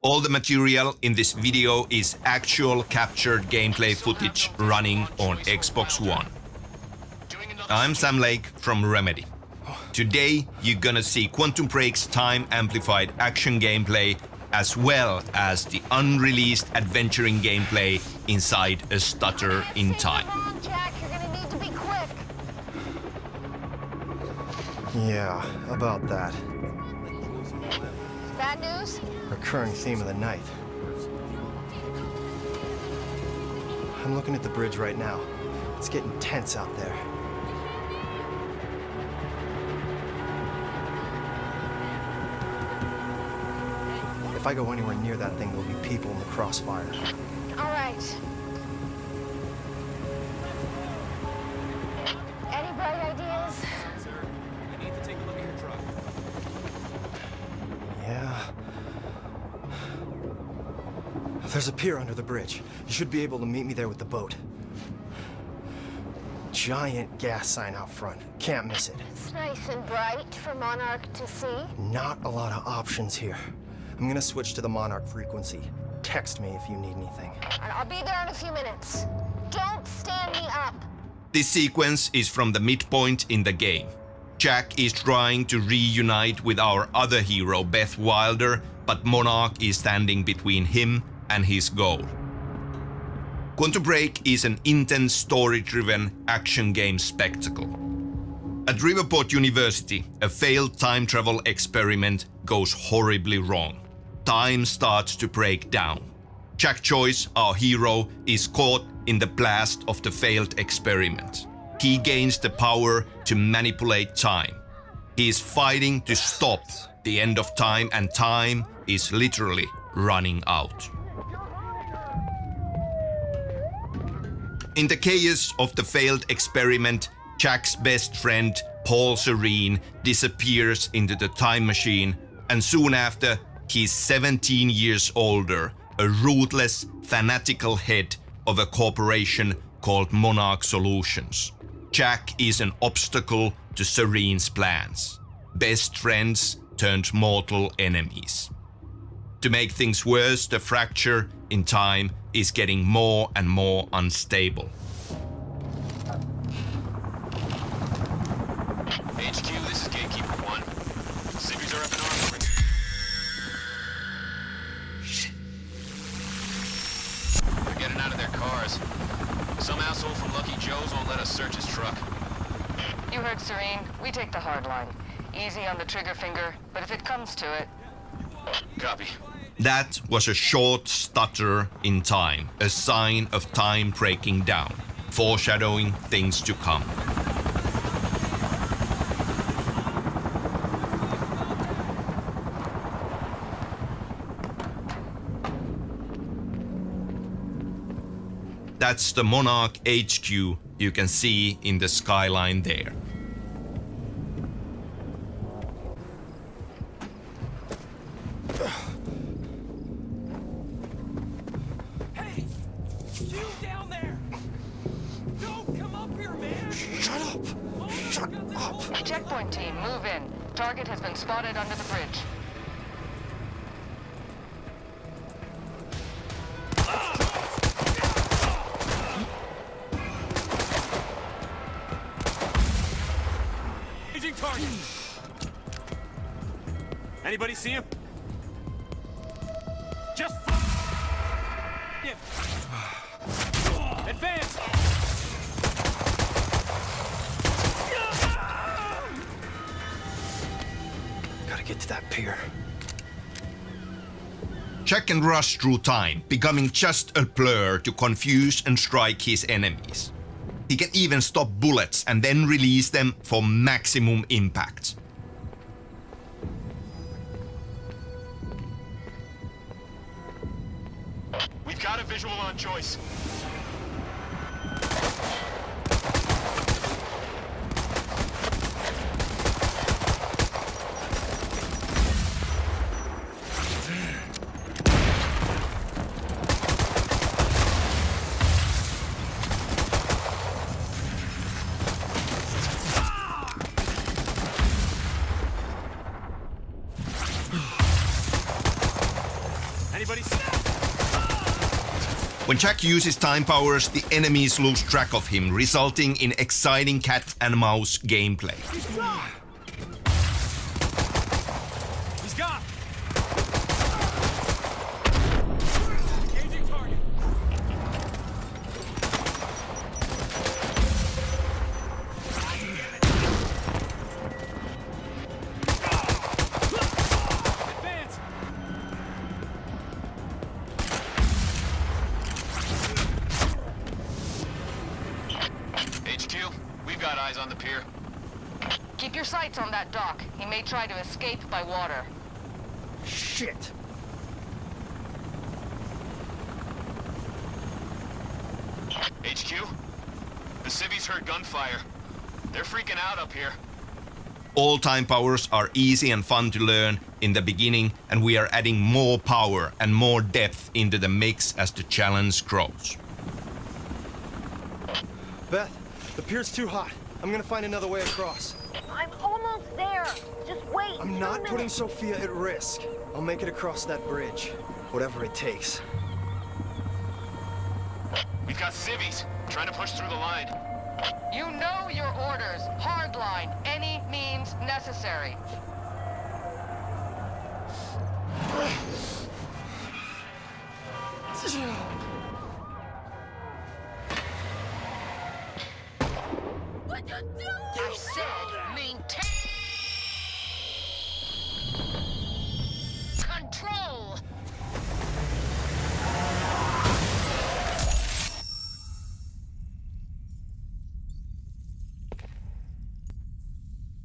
All the material in this video is actual captured gameplay footage running on Xbox One. I'm Sam Lake from Remedy. Today you're gonna see Quantum Break's time-amplified action gameplay as well as the unreleased adventuring gameplay inside A Stutter in Time. Jack, you're gonna need to be quick. Yeah, about that. Bad news? Recurring theme of the night. I'm looking at the bridge right now. It's getting tense out there. If I go anywhere near that thing, there'll be people in the crossfire. All right. Any bright ideas? I need to take a look at your truck. Yeah. There's a pier under the bridge. You should be able to meet me there with the boat. Giant gas sign out front. Can't miss it. It's nice and bright for Monarch to see. Not a lot of options here. I'm gonna switch to the Monarch frequency. Text me if you need anything. I'll be there in a few minutes. Don't stand me up. This sequence is from the midpoint in the game. Jack is trying to reunite with our other hero, Beth Wilder, but Monarch is standing between him and his goal. Quantum Break is an intense story-driven action game spectacle. At Riverport University, a failed time travel experiment goes horribly wrong. Time starts to break down. Jack Joyce, our hero, is caught in the blast of the failed experiment. He gains the power to manipulate time. He is fighting to stop the end of time, and time is literally running out. In the chaos of the failed experiment, Jack's best friend, Paul Serene, disappears into the time machine, and soon after, he's 17 years older, a ruthless, fanatical head of a corporation called Monarch Solutions. Jack is an obstacle to Serene's plans. Best friends turned mortal enemies. To make things worse, the fracture in time is getting more and more unstable. HQ, this is Gatekeeper 1. Civics are up in arms. Shit. They're getting out of their cars. Some asshole from Lucky Joe's won't let us search his truck. You heard Serene. We take the hard line. Easy on the trigger finger, but if it comes to it... Copy. That was a short stutter in time, a sign of time breaking down, foreshadowing things to come. That's the Monarch HQ you can see in the skyline there. Hey! You down there! Don't come up here, man! Shut up! Shut up! Checkpoint team, move in. Target has been spotted under the bridge. Aging target! Anybody see him? Just him! Advance! Gotta get to that pier. Jack can rush through time, becoming just a blur to confuse and strike his enemies. He can even stop bullets and then release them for maximum impact. We've got a visual on Joyce. Anybody? When Jack uses time powers, the enemies lose track of him, resulting in exciting cat and mouse gameplay. He's gone. Engaging target. Advance. HQ, we've got eyes on the pier. Keep your sights on that dock. He may try to escape by water. Shit! HQ, the civvies heard gunfire. They're freaking out up here. All time powers are easy and fun to learn in the beginning, and we are adding more power and more depth into the mix as the challenge grows. Beth, the pier's too hot. I'm gonna find another way across. I'm almost there. Just wait. I'm 2 not putting minutes. Sophia at risk. I'll make it across that bridge, whatever it takes. We've got civvies trying to push through the line. You know your orders. Hardline. Any means necessary. I said maintain control.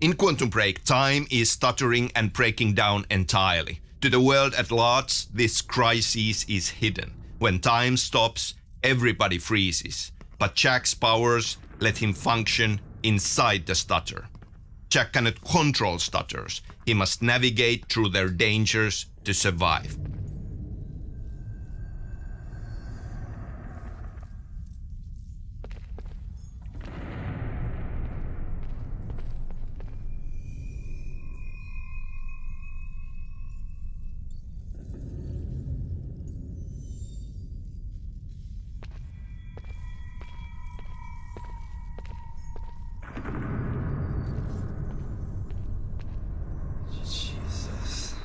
In Quantum Break, time is stuttering and breaking down entirely. To the world at large, this crisis is hidden. When time stops, everybody freezes. But Jack's powers let him function inside the stutter. Jack cannot control stutters. He must navigate through their dangers to survive. Jesus.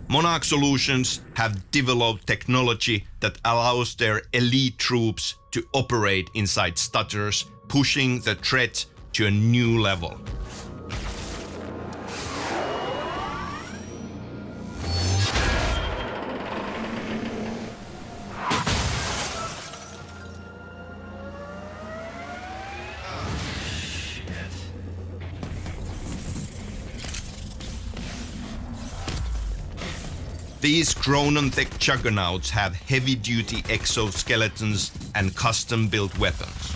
Monarch Solutions have developed technology that allows their elite troops to operate inside stutters, pushing the threat to a new level. These Chronotech juggernauts have heavy-duty exoskeletons and custom-built weapons.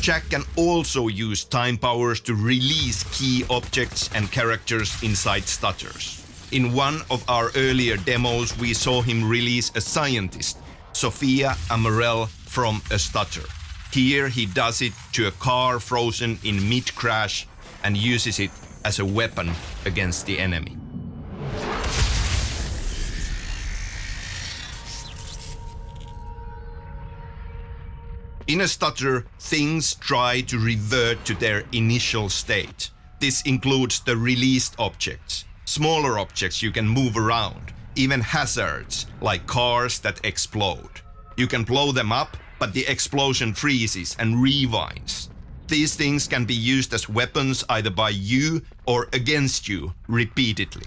Jack can also use time powers to release key objects and characters inside stutters. In one of our earlier demos, we saw him release a scientist, Sophia Amarell, from a stutter. Here he does it to a car frozen in mid-crash and uses it as a weapon against the enemy. In a stutter, things try to revert to their initial state. This includes the released objects, smaller objects you can move around, even hazards like cars that explode. You can blow them up but the explosion freezes and rewinds. These things can be used as weapons either by you or against you repeatedly.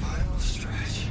Final stretch.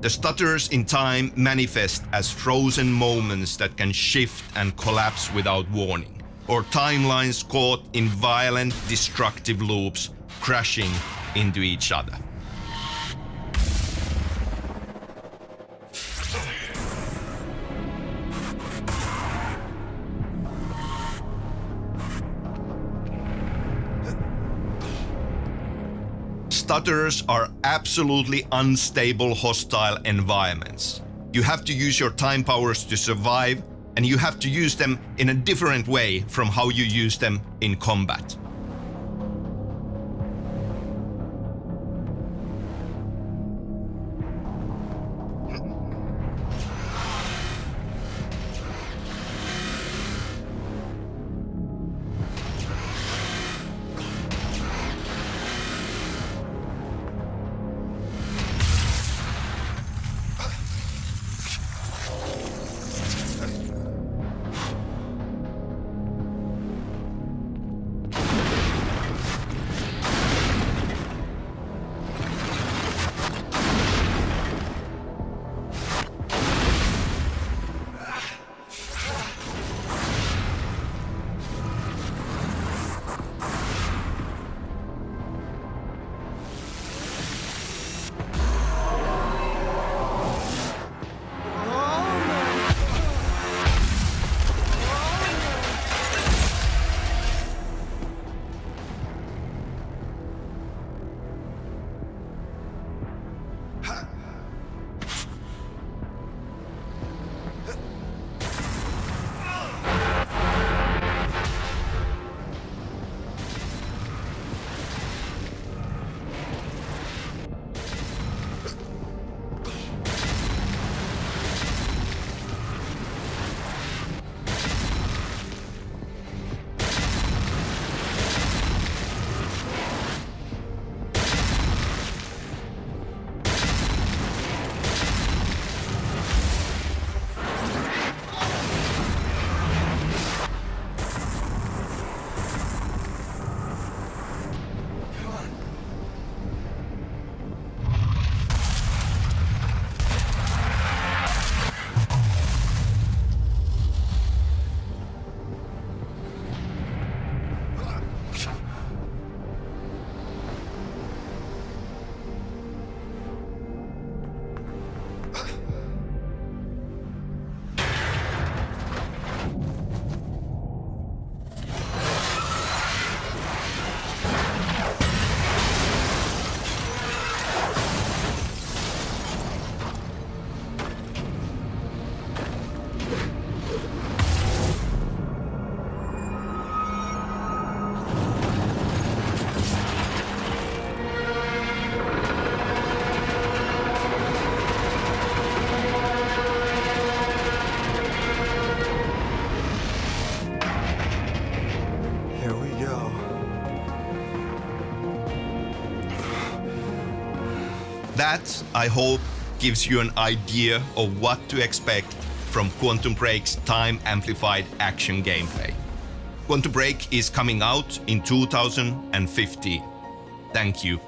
The stutters in time manifest as frozen moments that can shift and collapse without warning, or timelines caught in violent, destructive loops crashing into each other. Stutters are absolutely unstable, hostile environments. You have to use your time powers to survive, and you have to use them in a different way from how you use them in combat. That, I hope, gives you an idea of what to expect from Quantum Break's time-amplified action gameplay. Quantum Break is coming out in 2015. Thank you.